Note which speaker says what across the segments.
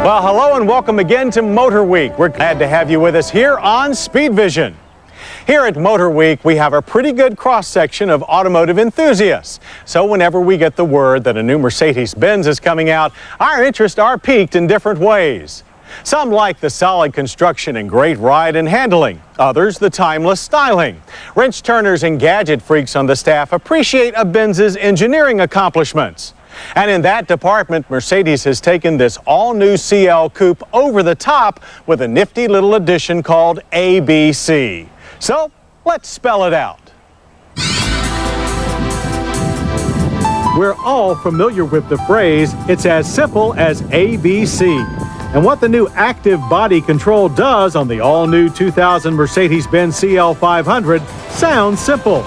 Speaker 1: Well, hello and welcome again to MotorWeek. We're glad to have you with us here on SpeedVision. Here at MotorWeek, we have a pretty good cross-section of automotive enthusiasts. So whenever we get the word that a new Mercedes-Benz is coming out, our interests are piqued in different ways. Some like the solid construction and great ride and handling. Others, the timeless styling. Wrench turners and gadget freaks on the staff appreciate a Benz's engineering accomplishments. And in that department, Mercedes has taken this all-new CL Coupe over the top with a nifty little addition called ABC. So, let's spell it out. We're all familiar with the phrase, it's as simple as ABC. And what the new active body control does on the all-new 2000 Mercedes-Benz CL500 sounds simple.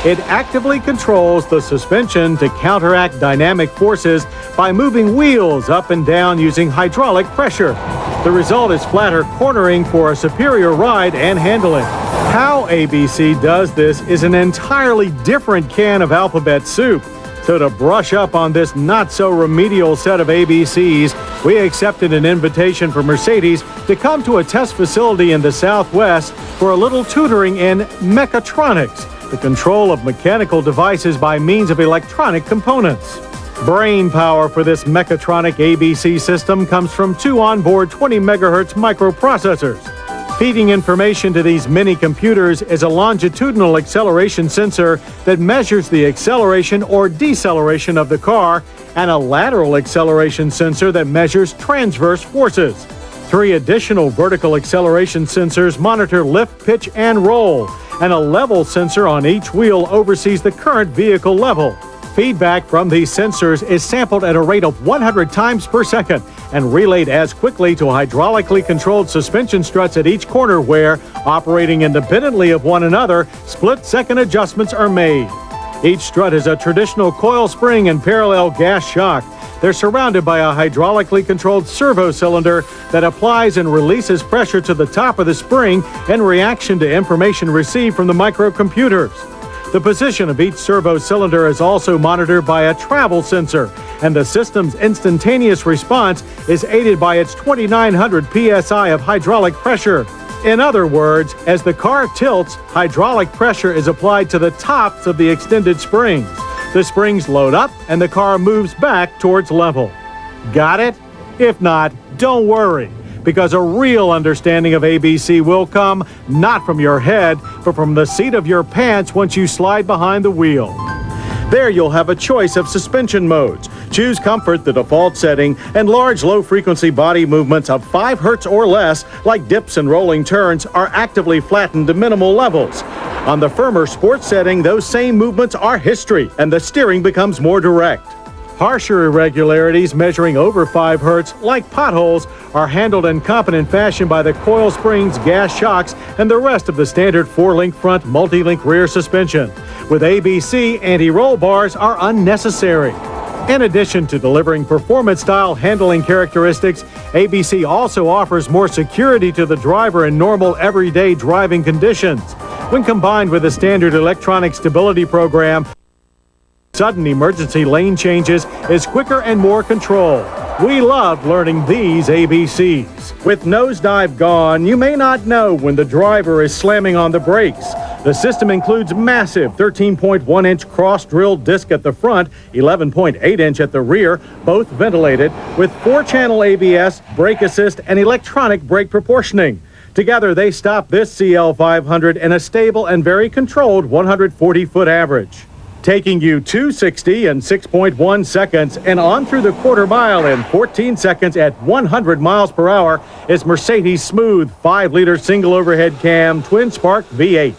Speaker 1: It actively controls the suspension to counteract dynamic forces by moving wheels up and down using hydraulic pressure. The result is flatter cornering for a superior ride and handling. How ABC does this is an entirely different can of alphabet soup. So to brush up on this not-so-remedial set of ABCs, we accepted an invitation from Mercedes to come to a test facility in the Southwest for a little tutoring in mechatronics, the control of mechanical devices by means of electronic components. Brain power for this mechatronic ABC system comes from two onboard 20 megahertz microprocessors. Feeding information to these mini computers is a longitudinal acceleration sensor that measures the acceleration or deceleration of the car, and a lateral acceleration sensor that measures transverse forces. 3 additional vertical acceleration sensors monitor lift, pitch, and roll, and a level sensor on each wheel oversees the current vehicle level. Feedback from these sensors is sampled at a rate of 100 times per second and relayed as quickly to hydraulically controlled suspension struts at each corner where, operating independently of one another, split-second adjustments are made. Each strut has a traditional coil spring and parallel gas shock. They're surrounded by a hydraulically controlled servo cylinder that applies and releases pressure to the top of the spring in reaction to information received from the microcomputers. The position of each servo cylinder is also monitored by a travel sensor, and the system's instantaneous response is aided by its 2,900 psi of hydraulic pressure. In other words, as the car tilts, hydraulic pressure is applied to the tops of the extended springs. The springs load up and the car moves back towards level. Got it? If not, don't worry, because a real understanding of ABC will come not from your head, but from the seat of your pants once you slide behind the wheel. There you'll have a choice of suspension modes. Choose comfort, the default setting, and large low-frequency body movements of 5 hertz or less, like dips and rolling turns, are actively flattened to minimal levels. On the firmer sports setting, those same movements are history, and the steering becomes more direct. Harsher irregularities measuring over 5 hertz, like potholes, are handled in competent fashion by the coil springs, gas shocks, and the rest of the standard 4-link front, multi-link rear suspension. With ABC, anti-roll bars are unnecessary. In addition to delivering performance-style handling characteristics, ABC also offers more security to the driver in normal, everyday driving conditions. When combined with a standard electronic stability program, sudden emergency lane changes is quicker and more control. We love learning these ABCs. With nosedive gone, you may not know when the driver is slamming on the brakes. The system includes massive 13.1-inch cross-drilled disc at the front, 11.8-inch at the rear, both ventilated, with 4-channel ABS, brake assist, and electronic brake proportioning. Together, they stop this CL500 in a stable and very controlled 140-foot average, taking you 260 in 6.1 seconds and on through the quarter mile in 14 seconds at 100 miles per hour is Mercedes' smooth 5-liter single overhead cam twin-spark V8.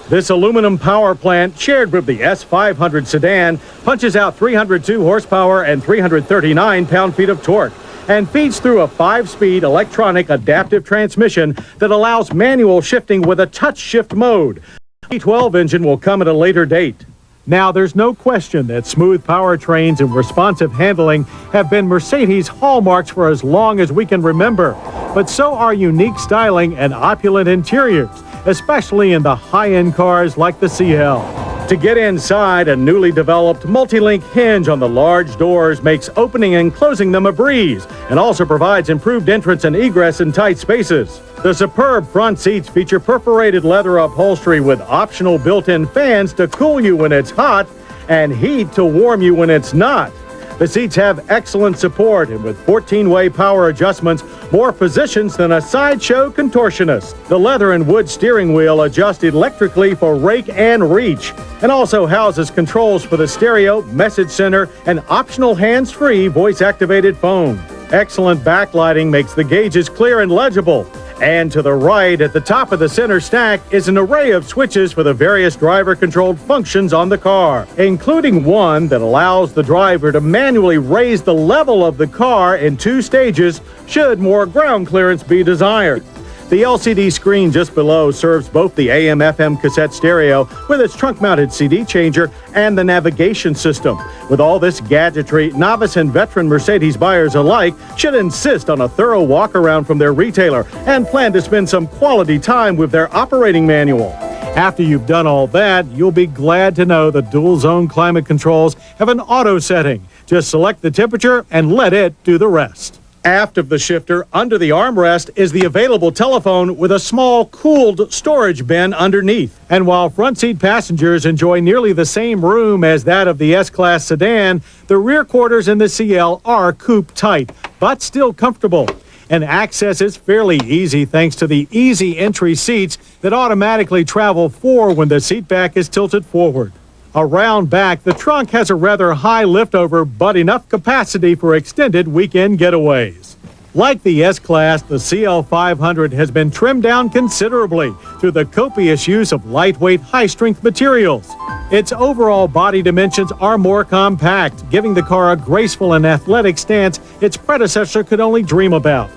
Speaker 1: This aluminum power plant, shared with the S500 sedan, punches out 302 horsepower and 339 pound-feet of torque and feeds through a 5-speed electronic adaptive transmission that allows manual shifting with a touch shift mode. The V12 engine will come at a later date. Now, there's no question that smooth powertrains and responsive handling have been Mercedes' hallmarks for as long as we can remember, but so are unique styling and opulent interiors, especially in the high-end cars like the CL. To get inside, a newly developed multi-link hinge on the large doors makes opening and closing them a breeze, and also provides improved entrance and egress in tight spaces. The superb front seats feature perforated leather upholstery with optional built-in fans to cool you when it's hot and heat to warm you when it's not. The seats have excellent support, and with 14-way power adjustments, more positions than a sideshow contortionist. The leather and wood steering wheel adjusts electrically for rake and reach, and also houses controls for the stereo, message center, and optional hands-free voice-activated phone. Excellent backlighting makes the gauges clear and legible. And to the right, at the top of the center stack, is an array of switches for the various driver-controlled functions on the car, including one that allows the driver to manually raise the level of the car in 2 stages should more ground clearance be desired. The LCD screen just below serves both the AM/FM cassette stereo with its trunk-mounted CD changer and the navigation system. With all this gadgetry, novice and veteran Mercedes buyers alike should insist on a thorough walk-around from their retailer and plan to spend some quality time with their operating manual. After you've done all that, you'll be glad to know the dual-zone climate controls have an auto setting. Just select the temperature and let it do the rest. Aft of the shifter, under the armrest, is the available telephone with a small, cooled storage bin underneath. And while front seat passengers enjoy nearly the same room as that of the S-Class sedan, the rear quarters in the CL are coupe-tight, but still comfortable. And access is fairly easy thanks to the easy entry seats that automatically travel forward when the seat back is tilted forward. Around back, the trunk has a rather high liftover, but enough capacity for extended weekend getaways. Like the S-Class, the CL500 has been trimmed down considerably through the copious use of lightweight, high-strength materials. Its overall body dimensions are more compact, giving the car a graceful and athletic stance its predecessor could only dream about.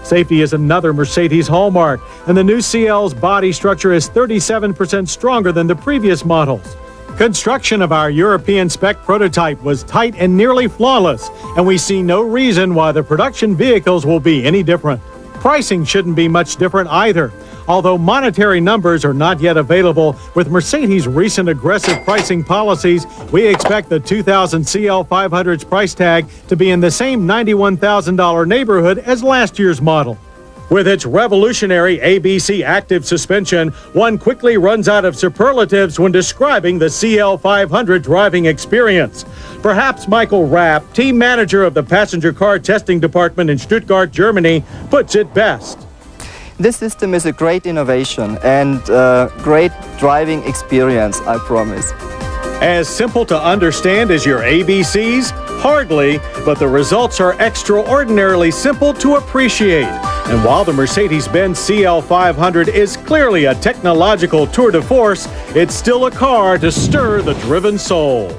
Speaker 1: Safety is another Mercedes hallmark, and the new CL's body structure is 37% stronger than the previous models. Construction of our European spec prototype was tight and nearly flawless, and we see no reason why the production vehicles will be any different. Pricing shouldn't be much different either, although monetary numbers are not yet available. With Mercedes' recent aggressive pricing policies, we expect the 2000 CL500's price tag to be in the same $91,000 neighborhood as last year's model. With its revolutionary ABC active suspension, one quickly runs out of superlatives when describing the CL500 driving experience. Perhaps Michael Rapp, team manager of the passenger car testing department in Stuttgart, Germany, puts it best.
Speaker 2: This system is a great innovation and great driving experience, I promise.
Speaker 1: As simple to understand as your ABCs? Hardly, but the results are extraordinarily simple to appreciate. And while the Mercedes-Benz CL500 is clearly a technological tour de force, it's still a car to stir the driven soul.